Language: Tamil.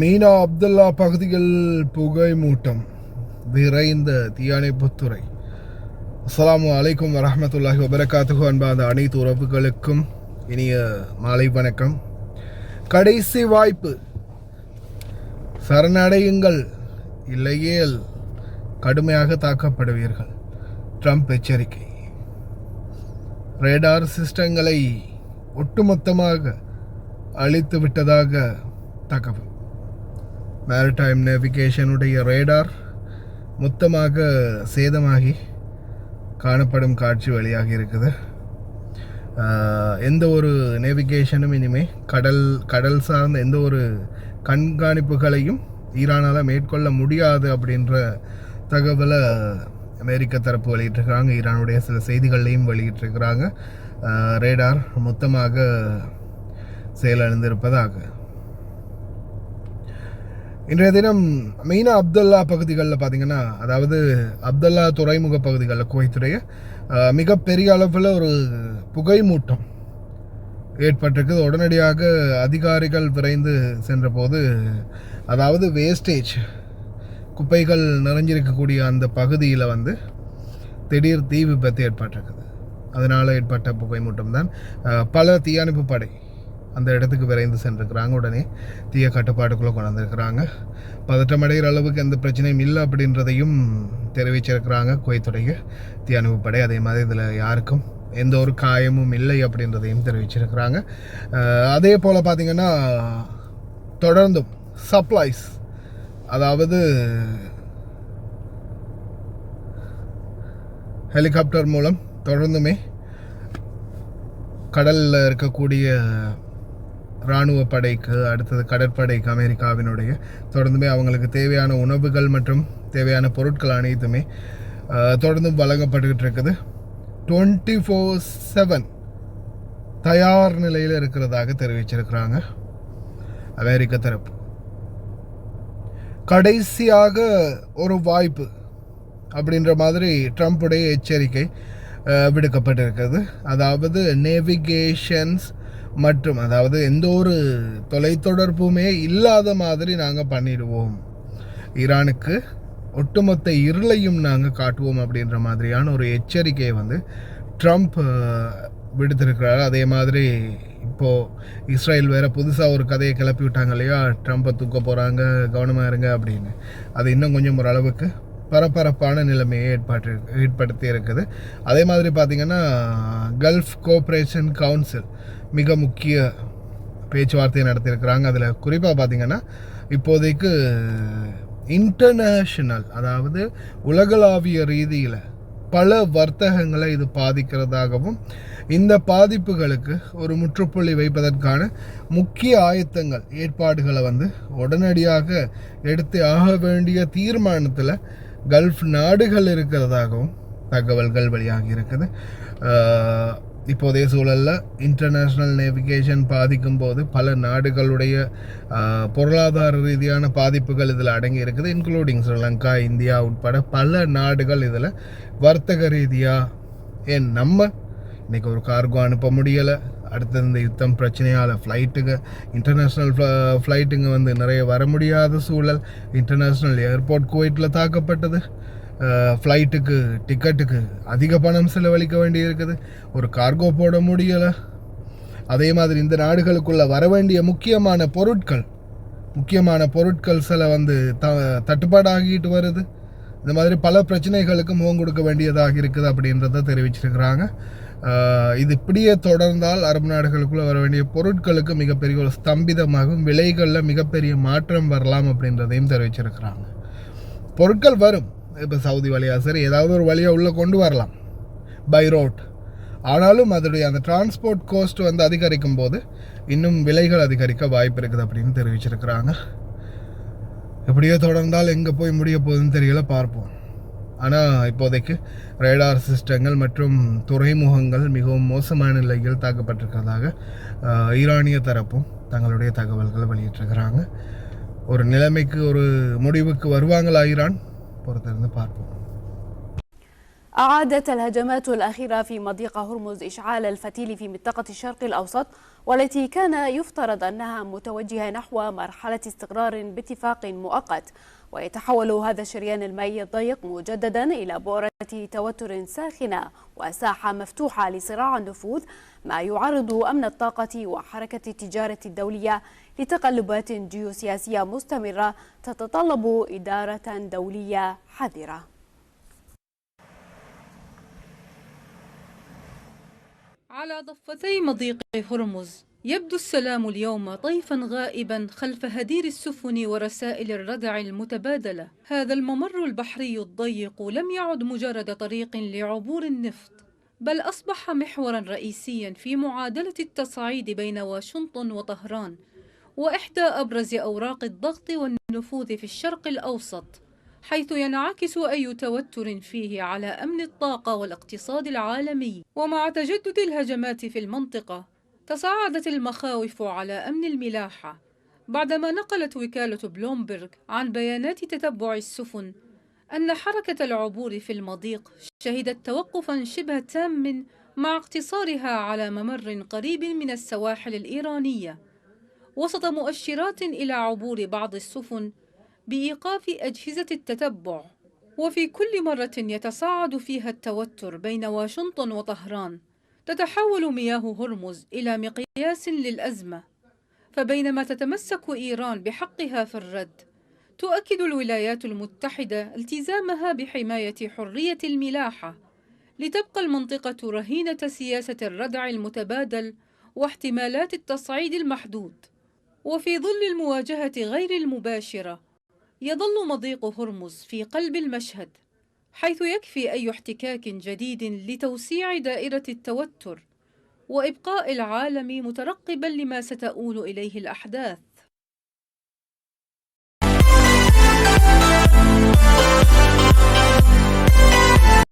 மீனா அப்துல்லா பகுதியில் புகை மூட்டம், விரைந்த தீயணைப்புத்துறை. அஸ்ஸலாமு அலைக்கும் வரஹ்மத்துல்லாஹி வபரகாத்துஹு. அன்பான அனைத்து உறவுகளுக்கும் இனிய மாலை வணக்கம். கடைசி வாய்ப்பு, சரணடையுங்கள், இல்லையேல் கடுமையாக தாக்கப்படுவீர்கள். ட்ரம்ப் எச்சரிக்கை. ரேடார் சிஸ்டங்களை ஒட்டுமொத்தமாக அழித்து விட்டதாக தகவல். மேரிடைம் நேவிகேஷனுடைய ரேடார் மொத்தமாக சேதமாகி காணப்படும் காட்சி வெளியாகி இருக்குது. எந்த ஒரு நேவிகேஷனும் இனிமேல் கடல் சார்ந்த எந்த ஒரு கண்காணிப்புகளையும் ஈரானால் மேற்கொள்ள முடியாது அப்படின்ற தகவலை அமெரிக்க தரப்பு வெளியிட்டிருக்கிறாங்க. ஈரானுடைய சில செய்திகளையும் வெளியிட்டிருக்கிறாங்க. ரேடார் மொத்தமாக செயலிழந்திருப்பதாக. இன்றைய தினம் மீனா அப்துல்லா பகுதிகளில் பார்த்திங்கன்னா, அதாவது அப்துல்லா துறைமுக பகுதிகளில் குவைத்துடைய மிகப்பெரிய அளவில் ஒரு புகை மூட்டம் ஏற்பட்டிருக்குது. உடனடியாக அதிகாரிகள் விரைந்து சென்றபோது, அதாவது வேஸ்டேஜ் குப்பைகள் நிறைஞ்சிருக்கக்கூடிய அந்த பகுதியில் திடீர் தீ விபத்து ஏற்பட்டிருக்குது. அதனால் ஏற்பட்ட புகை மூட்டம் தான். பல தீயணைப்பு படை அந்த இடத்துக்கு விரைந்து சென்றிருக்கிறாங்க. உடனே தீய கட்டுப்பாட்டுக்குள்ளே கொண்டு வந்திருக்கிறாங்க. பதற்றமடைகிற அளவுக்கு எந்த பிரச்சனையும் இல்லை அப்படின்றதையும் தெரிவிச்சிருக்கிறாங்க குவைத்துடைய தீயணைப்பு படை. அதே மாதிரி இதில் யாருக்கும் எந்த ஒரு காயமும் இல்லை அப்படின்றதையும் தெரிவிச்சிருக்கிறாங்க. அதே போல் பார்த்திங்கன்னா, தொடர்ந்தும் சப்ளைஸ், அதாவது ஹெலிகாப்டர் மூலம் தொடர்ந்துமே கடலில் இருக்கக்கூடிய இராணுவ படைக்கு, அடுத்தது கடற்படைக்கு அமெரிக்காவினுடைய தொடர்ந்துமே அவங்களுக்கு தேவையான உணவுகள் மற்றும் தேவையான பொருட்கள் அனைத்துமே தொடர்ந்தும் வழங்கப்பட்டுக்கிட்டு இருக்குது. 24/7 தயார் நிலையில் இருக்கிறதாக தெரிவிச்சிருக்கிறாங்க அமெரிக்க தரப்பு. கடைசியாக ஒரு வாய்ப்பு அப்படின்ற மாதிரி ட்ரம்ப்புடைய எச்சரிக்கை விடுக்கப்பட்டிருக்கிறது. அதாவது நேவிகேஷன்ஸ் மற்றும் அதாவது எந்த ஒரு தொலைத்தொடர்புமே இல்லாத மாதிரி நாங்கள் பண்ணிடுவோம், ஈரானுக்கு ஒட்டுமொத்த இருளையும் நாங்கள் காட்டுவோம் அப்படின்ற மாதிரியான ஒரு எச்சரிக்கையை ட்ரம்ப் விடுத்திருக்கிறார். அதே மாதிரி இப்போது இஸ்ரேல் வேறு புதுசாக ஒரு கதையை கிளப்பி விட்டாங்க இல்லையா, ட்ரம்ப்பை தூக்க போகிறாங்க, கவனமாக இருங்க அப்படின்னு. அது இன்னும் கொஞ்சம் ஓரளவுக்கு பரபரப்பான நிலைமையை ஏற்படுத்தி இருக்குது. அதே மாதிரி பார்த்திங்கன்னா, கல்ஃப் கோஆப்ரேஷன் கவுன்சில் மிக முக்கிய பேச்சுவார்த்தையை நடத்தியிருக்கிறாங்க. அதில் குறிப்பாக பார்த்திங்கன்னா, இப்போதைக்கு இன்டர்நேஷ்னல், அதாவது உலகளாவிய ரீதியில் பல வர்த்தகங்களை இது பாதிக்கிறதாகவும், இந்த பாதிப்புகளுக்கு ஒரு முற்றுப்புள்ளி வைப்பதற்கான முக்கிய ஆயத்தங்கள், ஏற்பாடுகளை உடனடியாக எடுத்து ஆக வேண்டிய தீர்மானத்தில் கல்ஃப் நாடுகள் இருக்கிறதாகவும் தகவல்கள் வெளியாகி இருக்குது. இப்போதைய சூழலில் இன்டர்நேஷ்னல் நேவிகேஷன் பாதிக்கும் போது பல நாடுகளுடைய பொருளாதார ரீதியான பாதிப்புகள் இதில் அடங்கி இருக்குது. இன்க்ளூடிங் ஸ்ரீலங்கா, இந்தியா உட்பட பல நாடுகள் இதில் வர்த்தக ரீதியாக நம்ம இன்றைக்கி ஒரு கார்கோ அனுப்ப முடியலை. அடுத்தது இந்த யுத்தம் பிரச்சனையால் இன்டர்நேஷ்னல் ஃப்ளைட்டுங்க நிறைய வர முடியாத சூழல். இன்டர்நேஷ்னல் ஏர்போர்ட் குவைட்டில் தாக்கப்பட்டது. ஃப்ளைட்டுக்கு டிக்கெட்டுக்கு அதிக பணம் செலவழிக்க வேண்டி இருக்குது. ஒரு கார்கோ போட முடியலை. அதே மாதிரி இந்த நாடுகளுக்குள்ளே வர வேண்டிய முக்கியமான பொருட்கள் சில தட்டுப்பாடாகிட்டு வருது. இந்த மாதிரி பல பிரச்சனைகளுக்கு முகம் கொடுக்க வேண்டியதாக இருக்குது அப்படின்றத தெரிவிச்சிருக்கிறாங்க. இது இப்படியே தொடர்ந்தால் அரபு நாடுகளுக்குள்ளே வர வேண்டிய பொருட்களுக்கு மிகப்பெரிய ஒரு ஸ்தம்பிதமாகும், விலைகளில் மிகப்பெரிய மாற்றம் வரலாம் அப்படின்றதையும் தெரிவிச்சிருக்கிறாங்க. பொருட்கள் வரும், இப்போ சவுதி வழியாக சரி ஏதாவது ஒரு வழியாக உள்ளே கொண்டு வரலாம் பை ரோட். ஆனாலும் அதோடைய அந்த டிரான்ஸ்போர்ட் கோஸ்ட் அதிகரிக்கும் போது இன்னும் விலைகள் அதிகரிக்க வாய்ப்பு இருக்குது அப்படின்னு தெரிவிச்சிருக்கிறாங்க. எப்படியோ தொடர்ந்தால் எங்கே போய் முடிய போகுதுன்னு தெரியல, பார்ப்போம். ஆனால் இப்போதைக்கு ரேடார் சிஸ்டங்கள் மற்றும் துறைமுகங்கள் மிகவும் மோசமான நிலையில் தாக்கப்பட்டிருக்கிறதாக ஈரானிய தரப்பும் தங்களுடைய தகவல்களை வெளியிட்டிருக்கிறாங்க. ஒரு நிலைமைக்கு ஒரு முடிவுக்கு வருவாங்களா ஈரான், பொறுத்திருந்து பார்ப்போம். أعادت الهجمات الأخيرة في مضيق هرمز إشعال الفتيل في منطقة الشرق الأوسط، والتي كان يفترض أنها متوجهة نحو مرحلة استقرار باتفاق مؤقت. ويتحول هذا الشريان المائي الضيق مجددا إلى بؤرة توتر ساخنة وساحة مفتوحة لصراع النفوذ، ما يعرض أمن الطاقة وحركة التجارة الدولية لتقلبات جيوسياسية مستمرة تتطلب إدارة دولية حذرة. على ضفتي مضيق هرمز يبدو السلام اليوم طيفا غائبا خلف هدير السفن ورسائل الردع المتبادلة. هذا الممر البحري الضيق لم يعد مجرد طريق لعبور النفط، بل أصبح محورا رئيسيا في معادلة التصعيد بين واشنطن وطهران، وإحدى أبرز أوراق الضغط والنفوذ في الشرق الأوسط، حيث ينعكس أي توتر فيه على أمن الطاقة والاقتصاد العالمي. ومع تجدد الهجمات في المنطقة، تصاعدت المخاوف على أمن الملاحة، بعدما نقلت وكالة بلومبرغ عن بيانات تتبع السفن أن حركة العبور في المضيق شهدت توقفا شبه تام مع اقتصارها على ممر قريب من السواحل الإيرانية، وسط مؤشرات إلى عبور بعض السفن بإيقاف أجهزة التتبع. وفي كل مرة يتصاعد فيها التوتر بين واشنطن وطهران، تتحول مياه هرمز إلى مقياس للأزمة. فبينما تتمسك إيران بحقها في الرد، تؤكد الولايات المتحدة التزامها بحماية حرية الملاحة، لتبقى المنطقة رهينة سياسة الردع المتبادل واحتمالات التصعيد المحدود. وفي ظل المواجهة غير المباشرة، يظل مضيق هرمز في قلب المشهد، حيث يكفي أي احتكاك جديد لتوسيع دائرة التوتر وإبقاء العالم مترقبا لما ستؤول إليه الأحداث.